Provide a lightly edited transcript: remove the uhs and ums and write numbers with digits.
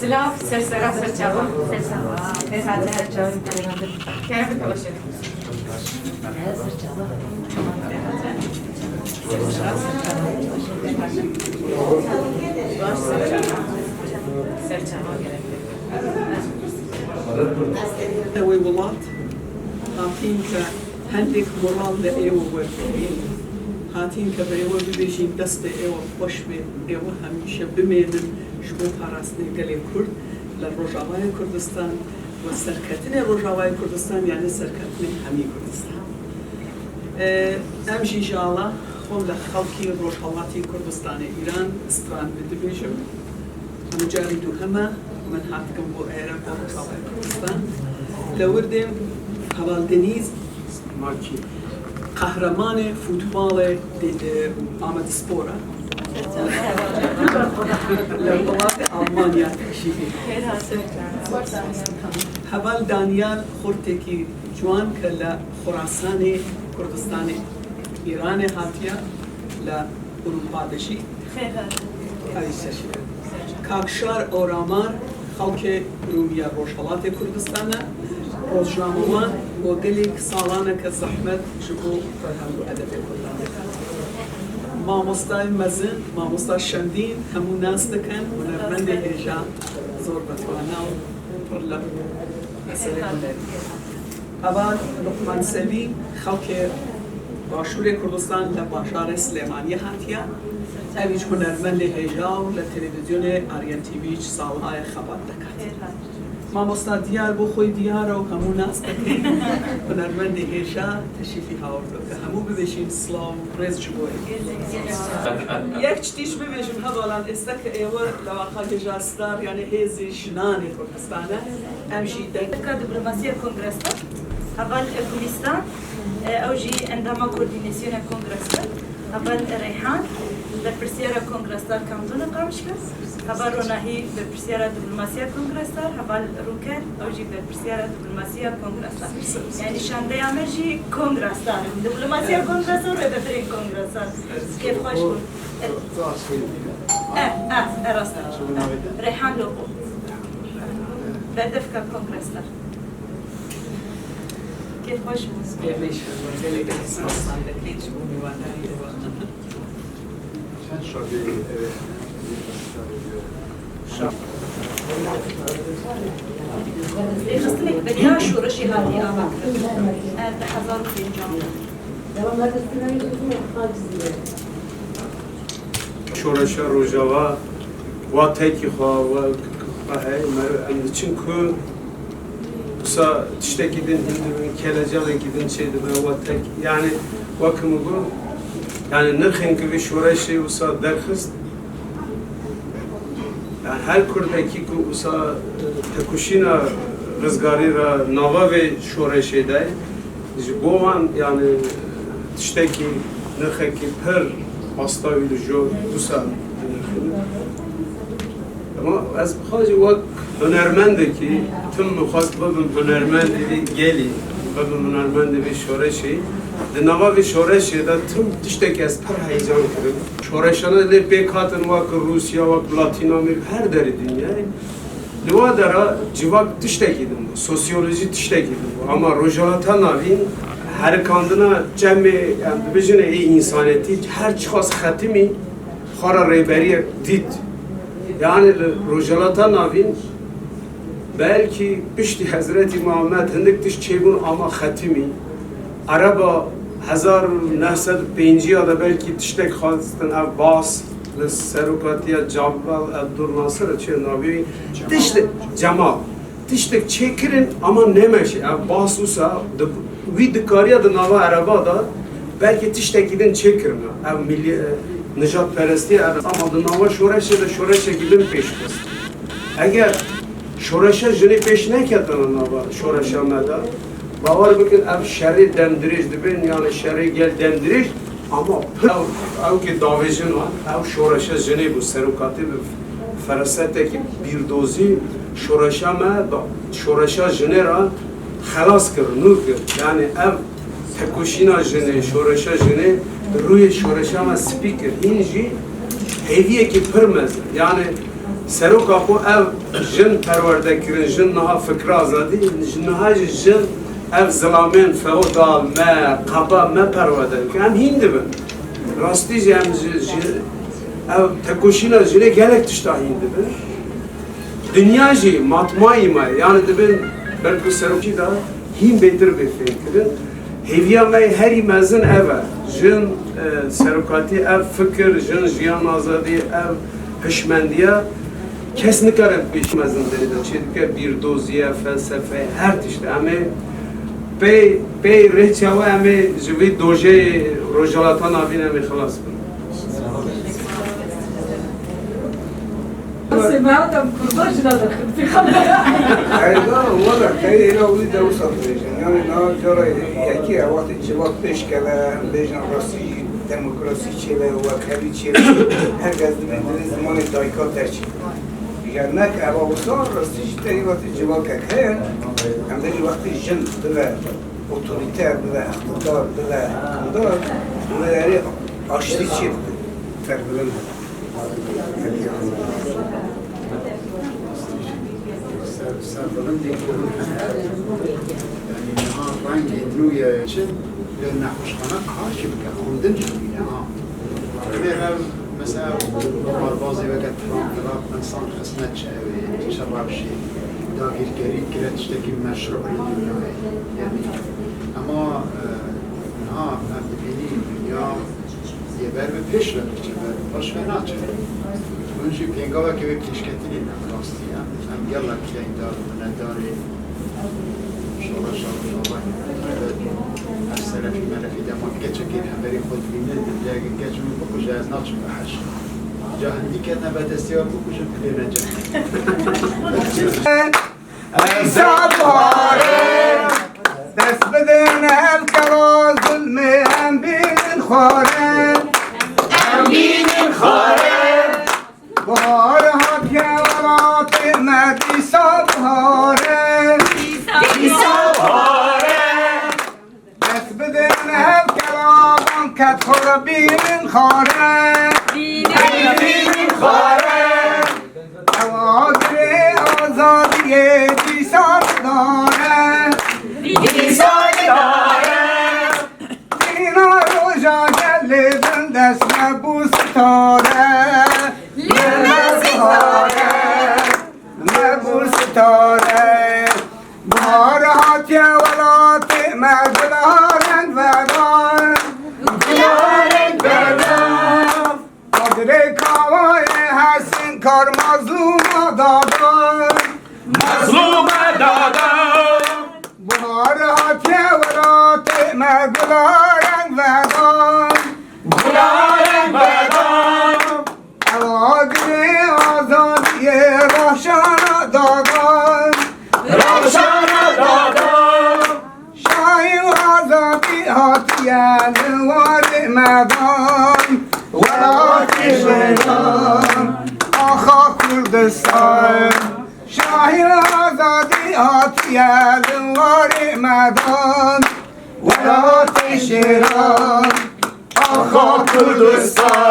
سلاف سرسرة سرچاوا كيف تقولشين وی ولات هاتین که هندک مرال لایو ورکیم هاتین که به ایو ببیشیم دست ایو خوش به ایو همیشه بمیدن شما پاراستنی گلی کرد لروجاوای کردستان و سرکتن روجاوای کردستان یعنی سرکتن همی کردستان امشی جالا خود لخالکی روجاواتی کردستان ایران استران بدبیشم مجاری دو همه من هاتكم بو عراق وروجاوای کردستان لوردم هوال دنیز قهرمان فوتبال آمد سپورا لبلاد آلمانیا تشیفی هوال دانیال خورتکی جوان که لخراسان کردستان ایران هاتیا لأوروپا دشی کاکشار اورامار خلق رومیا روشالات کردستان روزنامه‌وان با گلیک سالانه که زحمت جبو فرهنگ و ادب کردن. مامۆستای مەزن، مامۆستا شەمدین هەموو ناس دەکەن و هونەرمەندی هێژا زۆر بەتوانە و پڕ لە مەسەلەی هونەری. ئەوە لوقمان سەلیمی خەڵکی باشووری کوردستان لە باشاری سلێمانیە هاتیە. ئەویش هونەرمەندی هێژا و لە تەلەڤیزیۆنی ئارین تیڤی ساڵهای خەبات دەکات. مامۆستا دیار بۆ خۆی دیارە و هەموو ناس دەکەین هونەرمەندی هێژا تەشریفی هاوردە کە هەموو ببێژین سڵاو و ڕێز ji بۆی. یەک شتیش ببێژم هەواڵان ئێستا کە ئێوە لەواقع هێژا ستار یانە هێزی ژنانی کوردستانە ئەمژی دەکا دیپلۆماسیە کۆنگرەسە هەڤال کوردستان ئەو ژی ئەنداما کۆردیناسیۆنە کۆنگرەسە هەڤال ڕێحان بەرپرسیارە کۆنگرەستار کەمتونە قامشکە هەڤال ڕۆناهی بەرپرسیارە دیپلۆماسیە کۆنگرەستار هەڤال ڕووکەر ئەو ژی بەرپرسیارە دیپلۆماسیە کۆنگرەستار یعنی شاندەیامە ژی کۆنگرەستار دیپلۆماسیە کۆنگرەسە و ڕێبەرین کۆنگرەسار کێف خۆش بوو ڕاستە ڕێحان لۆقۆ بەردەفکە کۆنگرەستار كيف خوش بێمەش گەلێک ساڵان دەکەیت بۆ میوانایی ئێوە. خستنێک بەدیا شۆڕشی هاتی ئاوا کرد لە 1500 شورش روجاوا و تکی خوا و ام چونکو بسا تشتکی دین هندون کلاجالی کدین چه دم و تک یعنی وکم گو یعنی نرخین که به شورشی بسا درخست yani her kurdaki ku usa tekuşina rızgarı ra nava ve şoreşede boğan yani tişteki nırxeki per hasta ülüjo usa ama az bixaji vak hünermendeki tüm muhatbabın hünermendi geli babın hünermendi bir şoreşi de nava ve şoreşede tüm tişteki az per heyecan kırık şoreşana le bekatın vak Rusya vak Latin Amerika her deri dünya Livadara civak tiştekidim bu, sosyoloji tiştekidim bu ama rojalatan avin her kandına cemi yani bijine iyi insaneti her çıkas xatimi xara rehberiye dit yani rojalatan avin belki pişti Hazreti Muhammed hindik tiş çebun ama xatimi araba 1905 ya da belki tiştek xastin Abbas Serukatiya Cabal Abdülnasır çe nabi tişte Cemal tiştek çekirin ama nemeşi basusa vi dikariya da nava araba da belki tiştek gidin çekirin milli Nejat peresti ama da nava şoreşe de şoreşe gidin peşkes eğer şoreşe jini peş ne ketana nava şoreşe meda bavar bakın ab şerri dendiriş dibin yani şerri gel dendiriş اما او که داویجن او شورش جنی بو سروکاتی فرسته که بیردوزی شورش ما شورش جنی را خلاص کرد نور کرد یعنی او تکوشینا جنی شورش جنی روی شورش ما سپیکر اینجی هیویه که پرمزه یعنی سروکا خو او جن پرورده کرن جن نها فکر آزادی نها جن او ظلامین فودال ما قبا ما پرورده که هم هینده بن راستی جم او تکوشینا جنه گلک تشتا هینده بن دنیا جی ماتمایی ما یعنی دبن بلکو سروکی دا هین بیتر بفکر کرن هیویا ما هری مزن اوه جن سروکاتی او فکر جن جیان آزادی او هشمندیه کس نکاره پیش مزن دارید چه که بیردوزیه فلسفه هر تشته همه پی ریچه و همه جوی دوژه روژالاتان آبین همه خلاص کنم سمعتم كرباج ندخل في خمر لا والله خير إلى ولد وصل بيجن يعني نا جرى يكي وقت بيشكله بيجن راسي ديمقراطي چيله وكالي چيله هر قصد من زمان دايكات درچي يعني نك أبا وصل راسي تاني وقت جواك خير هم داري وقت جن بلا اوتوريتير بلا اقتدار بلا قدر بلا يعني أشتري چيل فربلن سربلندی یعنی نها رنگ نوی چن لأن خوشخانه کارش بکن خوندن جویه ها هم مثلا بازی وقت فرانکلاب انسان خسنت شوی شراب شی داگیرگری کرد تشتکی مشروع دنیای یعنی اما نها هم ببینی دنیا یه بر به پیش رو چه بر باش و ناچه اونجی پینگاوه که به پیشکتیلی نکاستی هم یلا که این دار من داری شاء از سلفی ملفی دمان گچه که هم بری خود بینه دیگه گچه من بکشه از ناچه بحش جا هندی که نبت استیار بکشه پلی نجا ای ساباره دست بدن الکرا ظلم هم بین خواره بهار ها پیارات مدی ساباره دست بدن الکرا کت خور بین خواره اواگر آزادی دیسان داره اینا رو جا گلدن دست نبوس تاره نبوس تاره بهار هاتی ولات مدلارن ودار قدر کاوای حسین کار مظلوم دادار بهار هاتی ولات مدلارن ودار اواگر آزادی روشن دادار شاهی آزادی هاتی الوار مدان ولات شیران آخا کردستان شاهی آزادی هاتی الوار مدان ولات شیران آخا کردستان